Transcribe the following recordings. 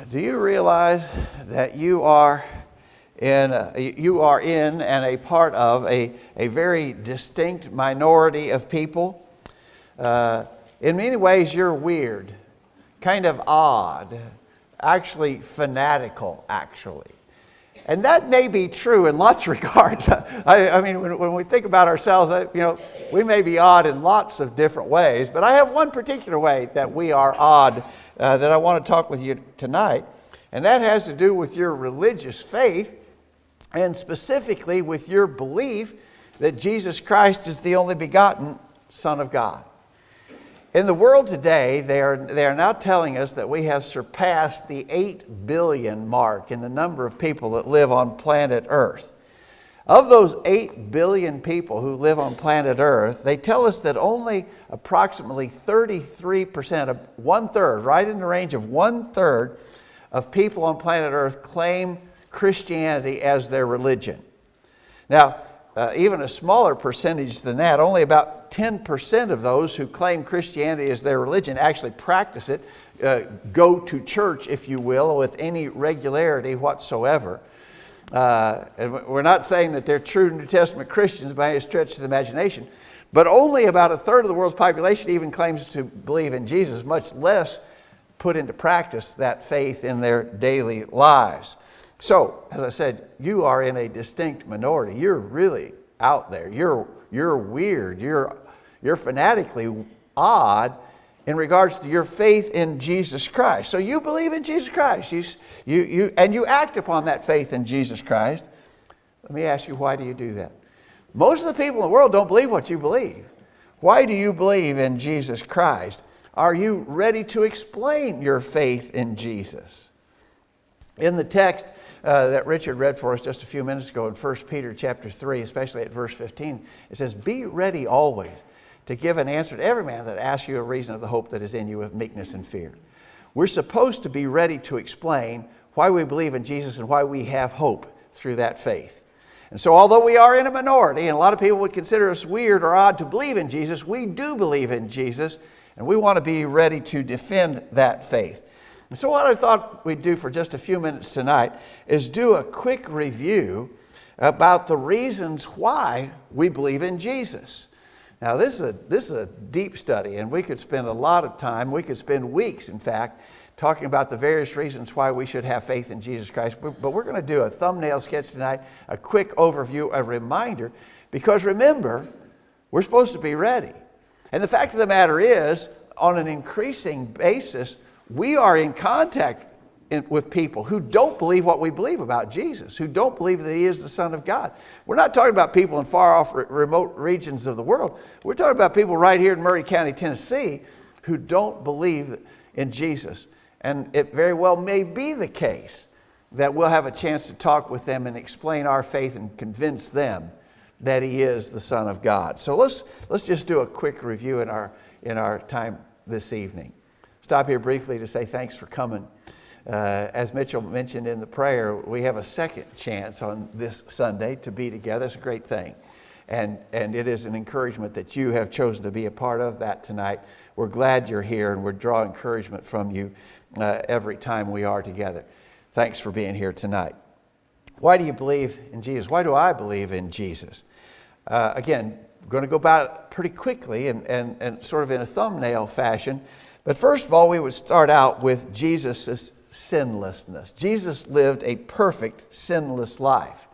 Do you realize that you are in and a part of a very distinct minority of people? In many ways, you're weird, kind of odd, actually fanatical, actually. And that may be true in lots of regards. I mean, when we think about ourselves, we may be odd in lots of different ways, but I have one particular way that we are odd that I want to talk with you tonight, and that has to do with your religious faith, and specifically with your belief that Jesus Christ is the only begotten Son of God. In the world today, they are now telling us that we have surpassed the 8 billion mark in the number of people that live on planet Earth. Of those 8 billion people who live on planet Earth, they tell us that only approximately 33%, one-third, right in the range of one-third of people on planet Earth claim Christianity as their religion. Now, even a smaller percentage than that, only about 10% of those who claim Christianity as their religion actually practice it, go to church, if you will, with any regularity whatsoever. And we're not saying that they're true New Testament Christians by any stretch of the imagination, but only about a third of the world's population even claims to believe in Jesus, much less put into practice that faith in their daily lives. So, as I said, you are in a distinct minority. You're really out there. You're weird. You're fanatically odd in regards to your faith in Jesus Christ. So you believe in Jesus Christ. And you act upon that faith in Jesus Christ. Let me ask you, why do you do that? Most of the people in the world don't believe what you believe. Why do you believe in Jesus Christ? Are you ready to explain your faith in Jesus? In the text that Richard read for us just a few minutes ago in 1 Peter chapter 3, especially at verse 15, it says, "Be ready always to give an answer to every man that asks you a reason of the hope that is in you with meekness and fear." We're supposed to be ready to explain why we believe in Jesus and why we have hope through that faith. And so although we are in a minority, and a lot of people would consider us weird or odd to believe in Jesus, we do believe in Jesus, and we want to be ready to defend that faith. And so what I thought we'd do for just a few minutes tonight is do a quick review about the reasons why we believe in Jesus. Now this is a deep study, and we could spend a lot of time, we could spend weeks in fact, talking about the various reasons why we should have faith in Jesus Christ. But we're going to do a thumbnail sketch tonight, a quick overview, a reminder, because remember, we're supposed to be ready. And the fact of the matter is, on an increasing basis, we are in contact with people who don't believe what we believe about Jesus, who don't believe that He is the Son of God. We're not talking about people in far off remote regions of the world. We're talking about people right here in Murray County, Tennessee, who don't believe in Jesus. And it very well may be the case that we'll have a chance to talk with them and explain our faith and convince them that He is the Son of God. So let's just do a quick review in our time this evening. Stop here briefly to say thanks for coming. As Mitchell mentioned in the prayer, we have a second chance on this Sunday to be together. It's a great thing. And it is an encouragement that you have chosen to be a part of that tonight. We're glad you're here, and we draw encouragement from you every time we are together. Thanks for being here tonight. Why do you believe in Jesus? Why do I believe in Jesus? Again, we're going to go about it pretty quickly and sort of in a thumbnail fashion. But first of all, we would start out with Jesus' sinlessness. Jesus lived a perfect, sinless life.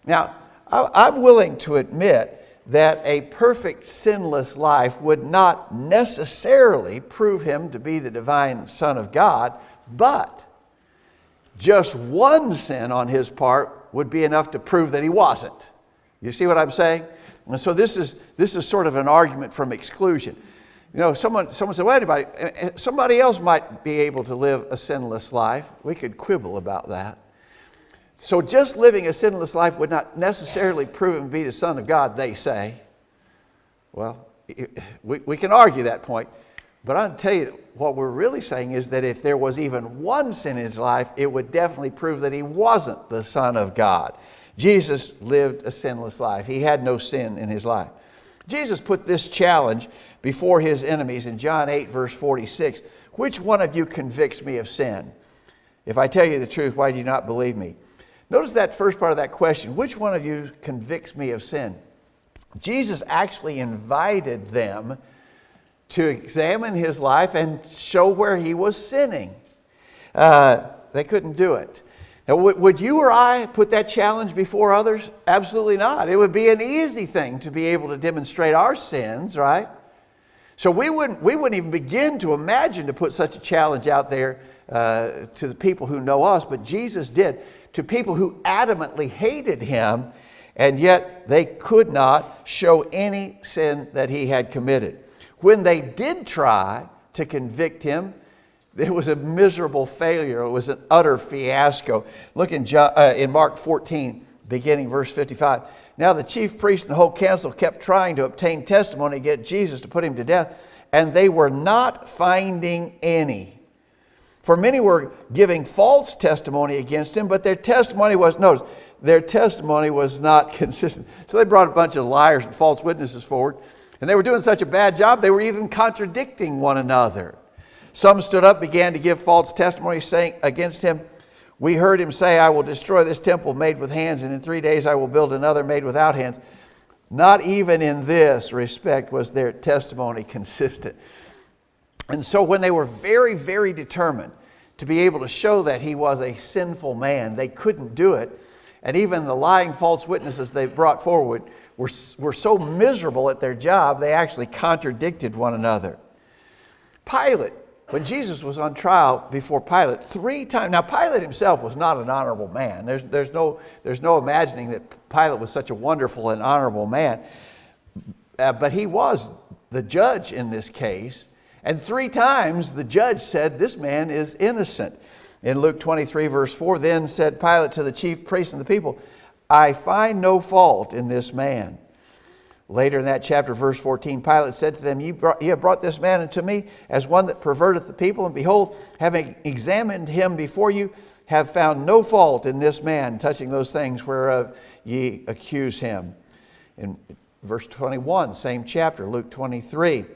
Now, I'm willing to admit that a perfect, sinless life would not necessarily prove Him to be the divine Son of God, but just one sin on His part would be enough to prove that He wasn't. You see what I'm saying? And so this is sort of an argument from exclusion. You know, someone said, well, somebody else might be able to live a sinless life. We could quibble about that. So just living a sinless life would not necessarily prove Him to be the Son of God, they say. Well, we can argue that point. But I'll tell you, what we're really saying is that if there was even one sin in His life, it would definitely prove that He wasn't the Son of God. Jesus lived a sinless life. He had no sin in His life. Jesus put this challenge before His enemies in John 8, verse 46. Which one of you convicts me of sin? If I tell you the truth, why do you not believe me? Notice that first part of that question. Which one of you convicts me of sin? Jesus actually invited them to examine his life and show where he was sinning. They couldn't do it. Now, would you or I put that challenge before others? Absolutely not. It would be an easy thing to be able to demonstrate our sins, right? So we wouldn't even begin to imagine to put such a challenge out there to the people who know us, but Jesus did to people who adamantly hated him, and yet they could not show any sin that he had committed. When they did try to convict him, it was a miserable failure. It was an utter fiasco. Look in Mark 14, beginning verse 55. Now the chief priest and the whole council kept trying to obtain testimony against Jesus to put him to death, and they were not finding any. For many were giving false testimony against him, but their testimony was, notice, their testimony was not consistent. So they brought a bunch of liars and false witnesses forward, and they were doing such a bad job, they were even contradicting one another. Some stood up, began to give false testimony saying against him, we heard him say, I will destroy this temple made with hands, and in 3 days I will build another made without hands. Not even in this respect was their testimony consistent. And so when they were very, very determined to be able to show that he was a sinful man, they couldn't do it. And even the lying false witnesses they brought forward were so miserable at their job, they actually contradicted one another. Pilate, when Jesus was on trial before Pilate 3 times, now Pilate himself was not an honorable man. There's no imagining that Pilate was such a wonderful and honorable man. But he was the judge in this case. And 3 times the judge said, this man is innocent. In Luke 23 verse 4, then said Pilate to the chief priests and the people, I find no fault in this man. Later in that chapter, verse 14, Pilate said to them, you have brought this man unto me as one that perverteth the people, and behold, having examined him before you, have found no fault in this man touching those things whereof ye accuse him. In verse 21, same chapter, Luke 23,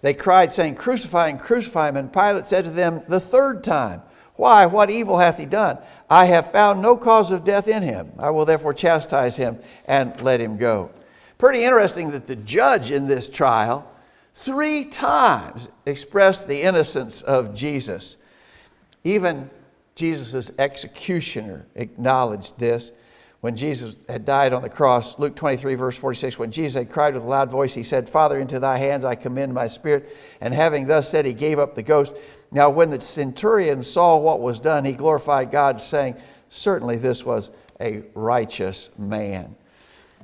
they cried, saying, crucify him, crucify him. And Pilate said to them the 3rd time, why, what evil hath he done? I have found no cause of death in him. I will therefore chastise him and let him go. Pretty interesting that the judge in this trial 3 times expressed the innocence of Jesus. Even Jesus' executioner acknowledged this. When Jesus had died on the cross, Luke 23 verse 46, when Jesus had cried with a loud voice, he said, Father, into thy hands I commend my spirit. And having thus said, he gave up the ghost. Now when the centurion saw what was done, he glorified God, saying, certainly this was a righteous man.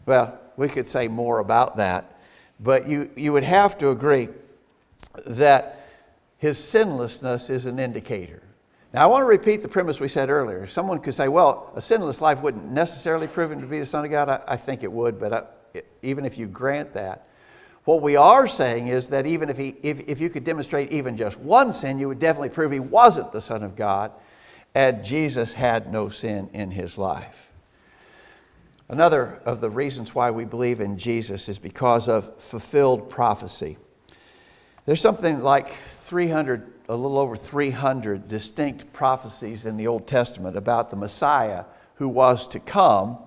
Well, we could say more about that, but you would have to agree that his sinlessness is an indicator. Now, I want to repeat the premise we said earlier. Someone could say, well, a sinless life wouldn't necessarily prove him to be the Son of God. I think it would, but even if you grant that, what we are saying is that even if you could demonstrate even just one sin, you would definitely prove he wasn't the Son of God, and Jesus had no sin in his life. Another of the reasons why we believe in Jesus is because of fulfilled prophecy. There's something like a little over 300 distinct prophecies in the Old Testament about the Messiah who was to come.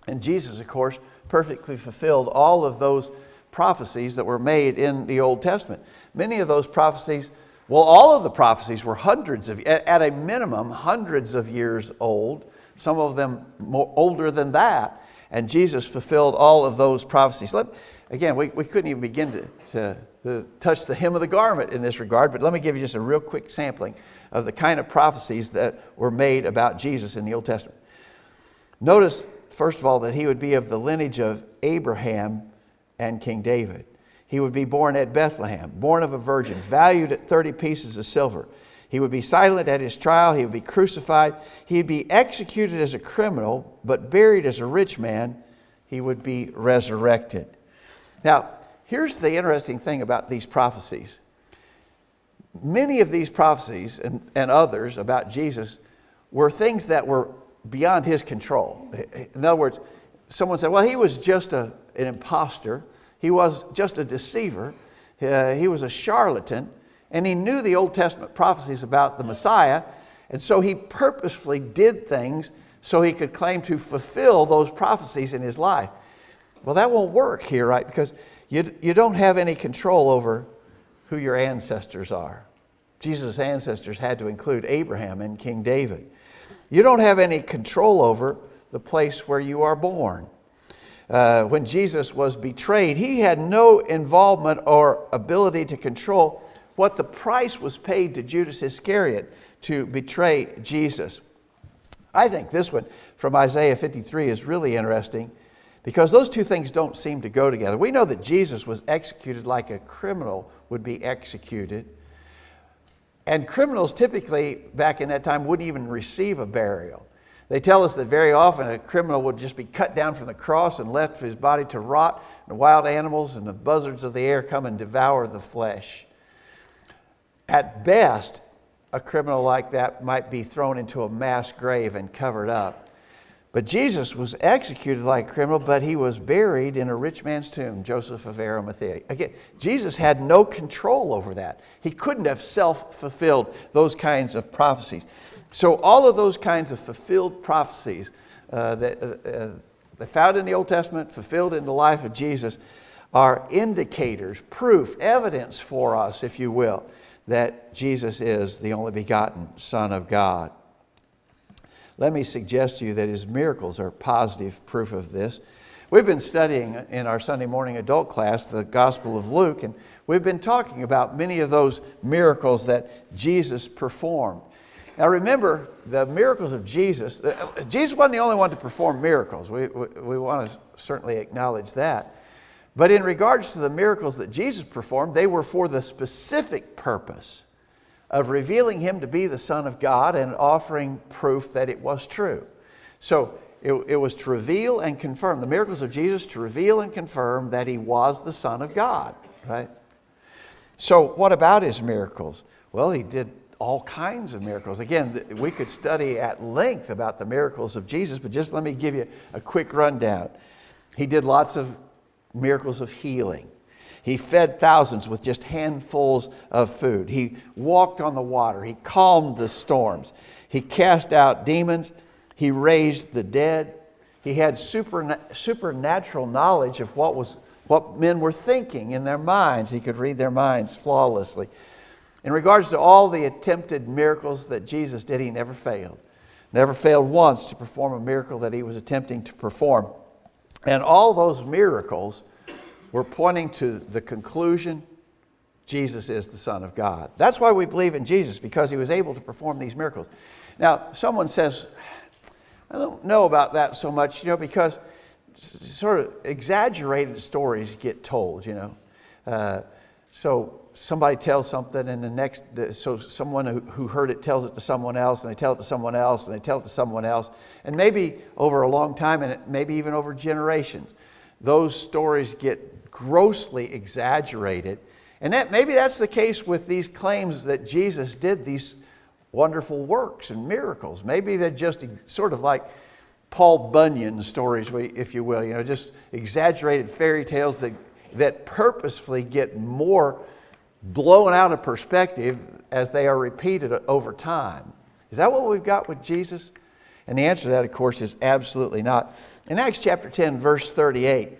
And Jesus, of course, perfectly fulfilled all of those prophecies that were made in the Old Testament. Many of those prophecies, well, all of the prophecies were at a minimum, hundreds of years old. Some of them more older than that. And Jesus fulfilled all of those prophecies. Again, we couldn't even begin to touch the hem of the garment in this regard, but let me give you just a real quick sampling of the kind of prophecies that were made about Jesus in the Old Testament. Notice, first of all, that he would be of the lineage of Abraham and King David. He would be born at Bethlehem, born of a virgin, valued at 30 pieces of silver. He would be silent at his trial. He would be crucified. He'd be executed as a criminal, but buried as a rich man. He would be resurrected. Now, here's the interesting thing about these prophecies. Many of these prophecies and others about Jesus were things that were beyond his control. In other words, someone said, well, he was just an imposter. He was just a deceiver. He was a charlatan. And he knew the Old Testament prophecies about the Messiah, and so he purposefully did things so he could claim to fulfill those prophecies in his life. Well, that won't work here, right? Because you don't have any control over who your ancestors are. Jesus' ancestors had to include Abraham and King David. You don't have any control over the place where you are born. When Jesus was betrayed, he had no involvement or ability to control what the price was paid to Judas Iscariot to betray Jesus. I think this one from Isaiah 53 is really interesting because those two things don't seem to go together. We know that Jesus was executed like a criminal would be executed. And criminals typically, back in that time, wouldn't even receive a burial. They tell us that very often a criminal would just be cut down from the cross and left for his body to rot, and the wild animals and the buzzards of the air come and devour the flesh. At best, a criminal like that might be thrown into a mass grave and covered up. But Jesus was executed like a criminal, but he was buried in a rich man's tomb, Joseph of Arimathea. Again, Jesus had no control over that. He couldn't have self-fulfilled those kinds of prophecies. So all of those kinds of fulfilled prophecies that found in the Old Testament, fulfilled in the life of Jesus, are indicators, proof, evidence for us, if you will, that Jesus is the only begotten Son of God. Let me suggest to you that his miracles are positive proof of this. We've been studying in our Sunday morning adult class the Gospel of Luke, and we've been talking about many of those miracles that Jesus performed. Now remember, the miracles of Jesus, Jesus wasn't the only one to perform miracles. We want to certainly acknowledge that. But in regards to the miracles that Jesus performed, they were for the specific purpose of revealing him to be the Son of God and offering proof that it was true. So it was to reveal and confirm, the miracles of Jesus to reveal and confirm that he was the Son of God, right? So what about his miracles? Well, he did all kinds of miracles. Again, we could study at length about the miracles of Jesus, but just let me give you a quick rundown. He did lots of miracles of healing. He fed thousands with just handfuls of food. He walked on the water. He calmed the storms. He cast out demons. He raised the dead. He had supernatural knowledge of what men were thinking in their minds. He could read their minds flawlessly. In regards to all the attempted miracles that Jesus did, he never failed. Never failed once to perform a miracle that he was attempting to perform. And all those miracles were pointing to the conclusion, Jesus is the Son of God. That's why we believe in Jesus, because he was able to perform these miracles. Now, someone says, I don't know about that so much, because sort of exaggerated stories get told, So somebody tells something and so someone who heard it tells it to someone else, and they tell it to someone else, and they tell it to someone else. And maybe over a long time, and maybe even over generations, those stories get grossly exaggerated. And maybe that's the case with these claims that Jesus did these wonderful works and miracles. Maybe they're just sort of like Paul Bunyan stories, if you will, just exaggerated fairy tales that purposefully get more blown out of perspective as they are repeated over time. Is that what we've got with Jesus? And the answer to that, of course, is absolutely not. In Acts chapter 10, verse 38,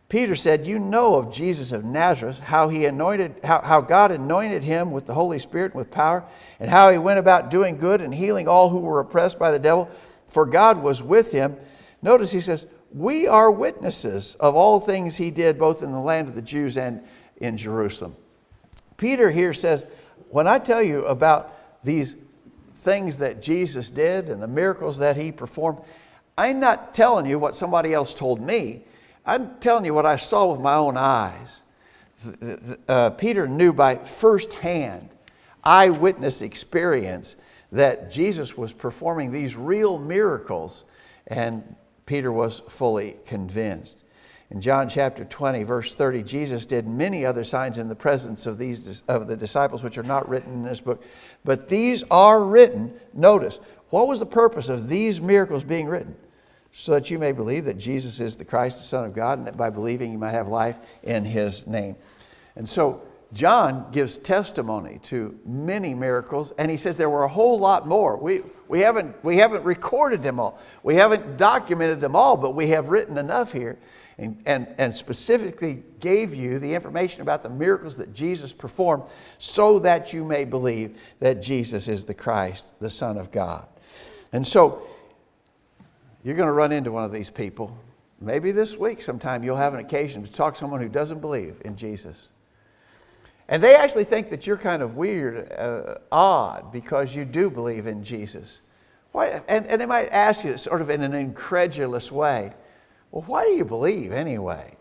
Peter said, you know of Jesus of Nazareth, how God anointed him with the Holy Spirit and with power, and how he went about doing good and healing all who were oppressed by the devil, for God was with him. Notice he says, we are witnesses of all things he did, both in the land of the Jews and in Jerusalem. Peter here says, when I tell you about these things that Jesus did and the miracles that he performed, I'm not telling you what somebody else told me. I'm telling you what I saw with my own eyes. Peter knew by firsthand, eyewitness experience, that Jesus was performing these real miracles, and Peter was fully convinced. In John chapter 20, verse 30, Jesus did many other signs in the presence of the disciples, which are not written in this book. But these are written. Notice, what was the purpose of these miracles being written? So that you may believe that Jesus is the Christ, the Son of God, and that by believing you might have life in his name. And so John gives testimony to many miracles, and he says there were a whole lot more. We haven't recorded them all. We haven't documented them all, but we have written enough here and specifically gave you the information about the miracles that Jesus performed so that you may believe that Jesus is the Christ, the Son of God. And so you're going to run into one of these people. Maybe this week sometime you'll have an occasion to talk to someone who doesn't believe in Jesus. And they actually think that you're kind of weird, odd, because you do believe in Jesus. Why? And they might ask you sort of in an incredulous way, well, why do you believe anyway?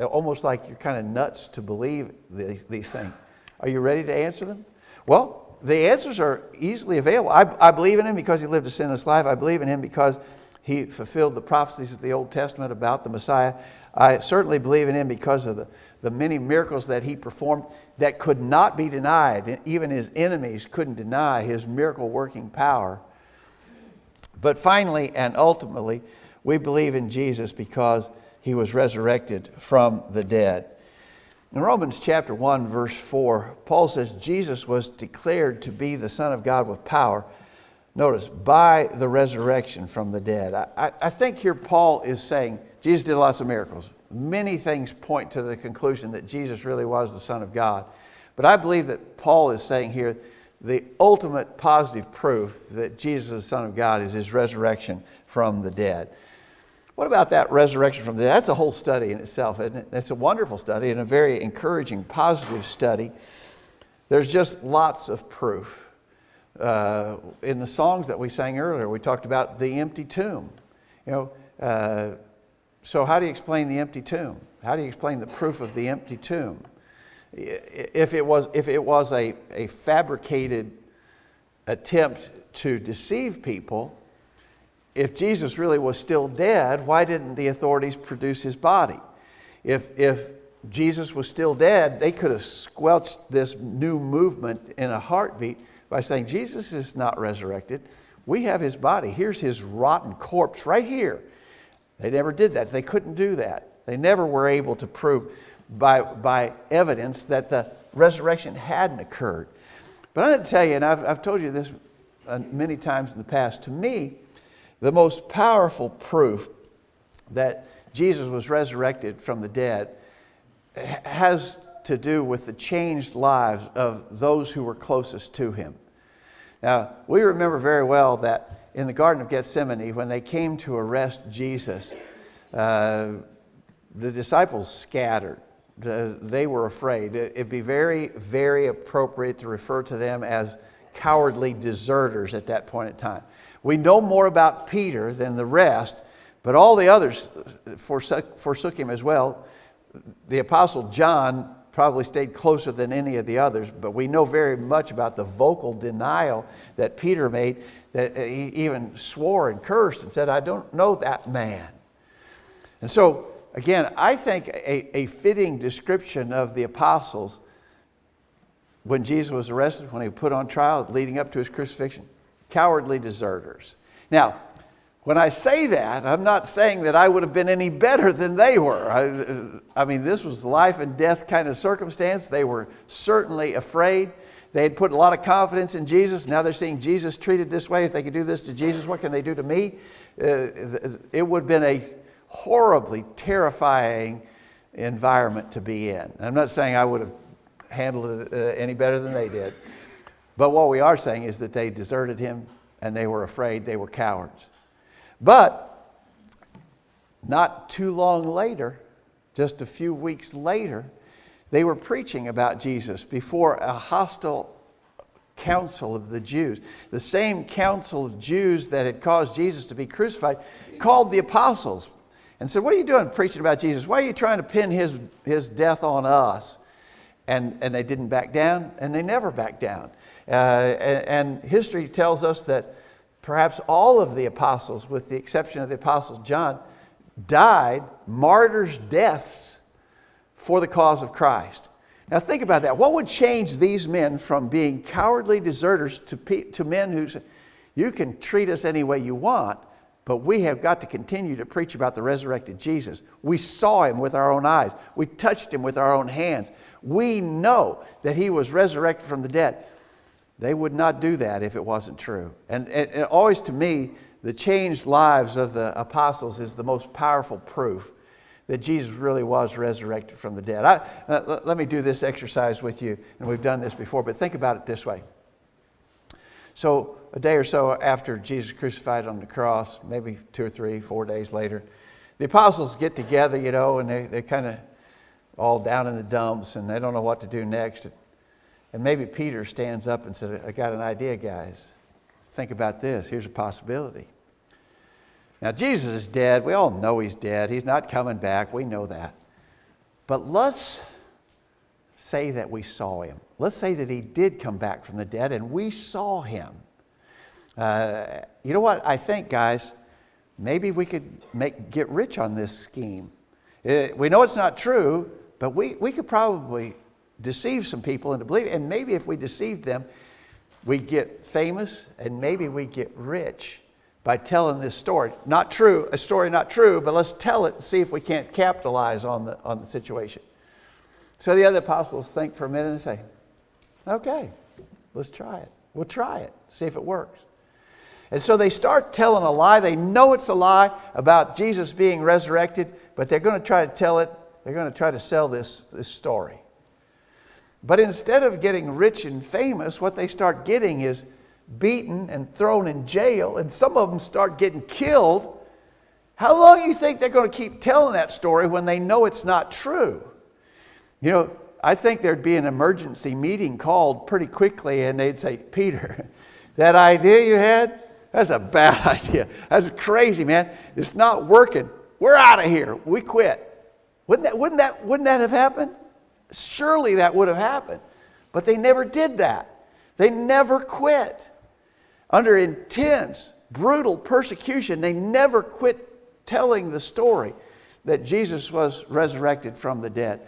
Almost like you're kind of nuts to believe these things. Are you ready to answer them? Well, the answers are easily available. I believe in Him because He lived a sinless life. I believe in Him because He fulfilled the prophecies of the Old Testament about the Messiah. I certainly believe in Him because of the many miracles that He performed that could not be denied. Even His enemies couldn't deny His miracle-working power. But finally and ultimately, we believe in Jesus because He was resurrected from the dead. In Romans chapter 1, verse 4, Paul says Jesus was declared to be the Son of God with power. Notice, by the resurrection from the dead. I think here Paul is saying Jesus did lots of miracles. Many things point to the conclusion that Jesus really was the Son of God. But I believe that Paul is saying here the ultimate positive proof that Jesus is the Son of God is His resurrection from the dead. What about that resurrection from the dead? That's a whole study in itself, isn't it? It's a wonderful study and a very encouraging, positive study. There's just lots of proof. In the songs that we sang earlier, we talked about the empty tomb. So how do you explain the empty tomb? How do you explain the proof of the empty tomb? If it was a fabricated attempt to deceive people, if Jesus really was still dead, why didn't the authorities produce His body? If Jesus was still dead, they could have squelched this new movement in a heartbeat by saying, Jesus is not resurrected. We have His body. Here's His rotten corpse right here. They never did that. They couldn't do that. They never were able to prove by evidence that the resurrection hadn't occurred. But I'm going to tell you, and I've told you this many times in the past, to me, the most powerful proof that Jesus was resurrected from the dead has to do with the changed lives of those who were closest to Him. Now, we remember very well that in the Garden of Gethsemane, when they came to arrest Jesus, the disciples scattered. They were afraid. It'd be very, very appropriate to refer to them as cowardly deserters at that point in time. We know more about Peter than the rest, but all the others forsook Him as well. The Apostle John probably stayed closer than any of the others, but we know very much about the vocal denial that Peter made, that he even swore and cursed and said, I don't know that man. And so, again, I think a fitting description of the apostles when Jesus was arrested, when He was put on trial leading up to His crucifixion, cowardly deserters. Now, when I say that, I'm not saying that I would have been any better than they were. I mean, this was life and death kind of circumstance. They were certainly afraid. They had put a lot of confidence in Jesus. Now they're seeing Jesus treated this way. If they could do this to Jesus, what can they do to me? It would have been a horribly terrifying environment to be in. I'm not saying I would have handled it any better than they did. But what we are saying is that they deserted Him and they were afraid. They were cowards. But not too long later, just a few weeks later, they were preaching about Jesus before a hostile council of the Jews. The same council of Jews that had caused Jesus to be crucified called the apostles and said, what are you doing preaching about Jesus? Why are you trying to pin his death on us? And they didn't back down, and they never backed down. And history tells us that perhaps all of the apostles, with the exception of the apostle John, died martyrs' deaths for the cause of Christ. Now think about that. What would change these men from being cowardly deserters to men who say, you can treat us any way you want, But we have got to continue to preach about the resurrected Jesus. We saw him with our own eyes. We touched him with our own hands. We know that he was resurrected from the dead. They would not do that if it wasn't true. And always to me, the changed lives of the apostles is the most powerful proof that Jesus really was resurrected from the dead. Let me do this exercise with you, and we've done this before, but think about it this way. So a day or so after Jesus crucified on the cross, maybe 2 or 3, 4 days later, the apostles get together, and they kind of all down in the dumps, and they don't know what to do next. And maybe Peter stands up and said, I got an idea, guys. Think about this. Here's a possibility. Now, Jesus is dead. We all know he's dead. He's not coming back. We know that. But let's say that we saw him. Let's say that he did come back from the dead and we saw him. You know what? I think, guys, maybe we could get rich on this scheme. We know it's not true, but we could probably deceive some people into believing. And maybe if we deceived them, we get famous and maybe we get rich by telling this story. Not true, a story not true, but let's tell it and see if we can't capitalize on the situation. So the other apostles think for a minute and say, okay, let's try it. We'll try it, see if it works. And so they start telling a lie. They know it's a lie about Jesus being resurrected, but they're going to try to tell it. They're going to try to sell this story. But instead of getting rich and famous, what they start getting is beaten and thrown in jail, and some of them start getting killed. How long do you think they're going to keep telling that story when they know it's not true? I think there'd be an emergency meeting called pretty quickly, and they'd say, Peter, that idea you had, that's a bad idea. That's crazy, man. It's not working. We're out of here. We quit. Wouldn't that have happened? Surely that would have happened. But they never did that. They never quit. Under intense, brutal persecution, they never quit telling the story that Jesus was resurrected from the dead.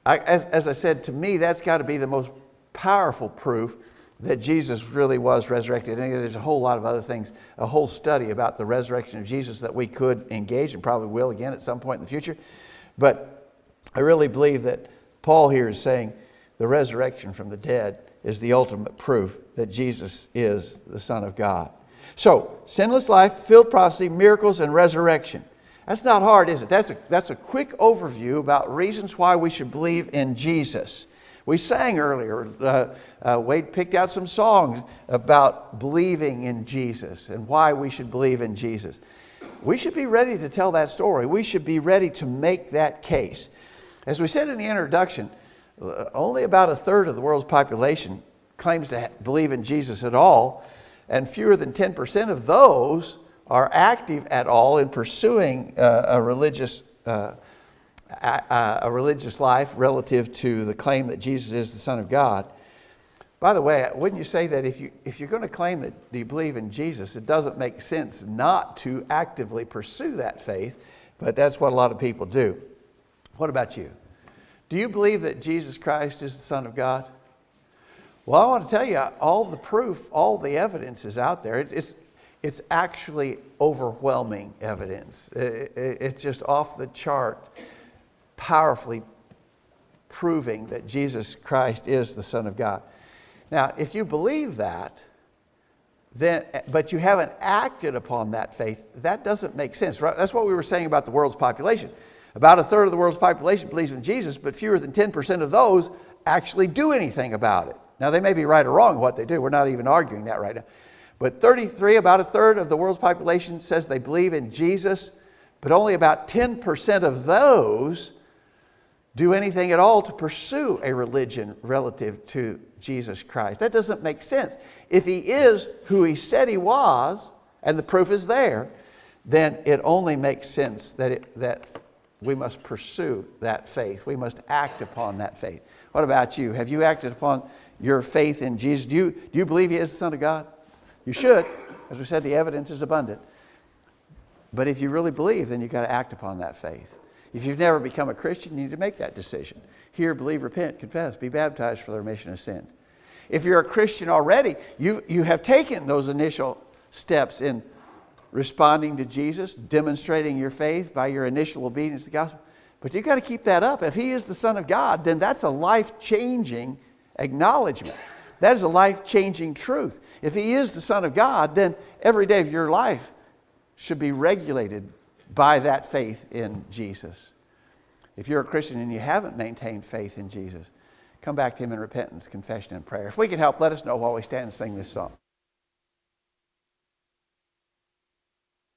As I said, to me, that's got to be the most powerful proof that Jesus really was resurrected. And there's a whole lot of other things, a whole study about the resurrection of Jesus that we could engage and probably will again at some point in the future. But I really believe that Paul here is saying the resurrection from the dead is the ultimate proof that Jesus is the Son of God. So, sinless life, filled prophecy, miracles, and resurrection. That's not hard, is it? That's a quick overview about reasons why we should believe in Jesus. We sang earlier, Wade picked out some songs about believing in Jesus and why we should believe in Jesus. We should be ready to tell that story. We should be ready to make that case. As we said in the introduction, only about a third of the world's population claims to believe in Jesus at all, and fewer than 10% of those are active at all in pursuing a religious life relative to the claim that Jesus is the Son of God. By the way, wouldn't you say that if you're going to claim that you believe in Jesus, it doesn't make sense not to actively pursue that faith, but that's what a lot of people do. What about you? Do you believe that Jesus Christ is the Son of God? Well, I want to tell you, all the proof, all the evidence is out there. It's actually overwhelming evidence. It's just off the chart, powerfully proving that Jesus Christ is the Son of God. Now, if you believe that, but you haven't acted upon that faith, that doesn't make sense. Right? That's what we were saying about the world's population. About a third of the world's population believes in Jesus, but fewer than 10% of those actually do anything about it. Now, they may be right or wrong in what they do. We're not even arguing that right now. But about a third of the world's population says they believe in Jesus, but only about 10% of those do anything at all to pursue a religion relative to Jesus Christ. That doesn't make sense. If he is who he said he was, and the proof is there, then it only makes sense that we must pursue that faith. We must act upon that faith. What about you? Have you acted upon your faith in Jesus? Do you believe he is the Son of God? You should. As we said, the evidence is abundant. But if you really believe, then you've got to act upon that faith. If you've never become a Christian, you need to make that decision. Hear, believe, repent, confess, be baptized for the remission of sins. If you're a Christian already, you have taken those initial steps in responding to Jesus, demonstrating your faith by your initial obedience to the gospel. But you've got to keep that up. If he is the Son of God, then that's a life-changing acknowledgement. That is a life-changing truth. If he is the Son of God, then every day of your life should be regulated by that faith in Jesus. If you're a Christian and you haven't maintained faith in Jesus, come back to him in repentance, confession, and prayer. If we can help, let us know while we stand and sing this song.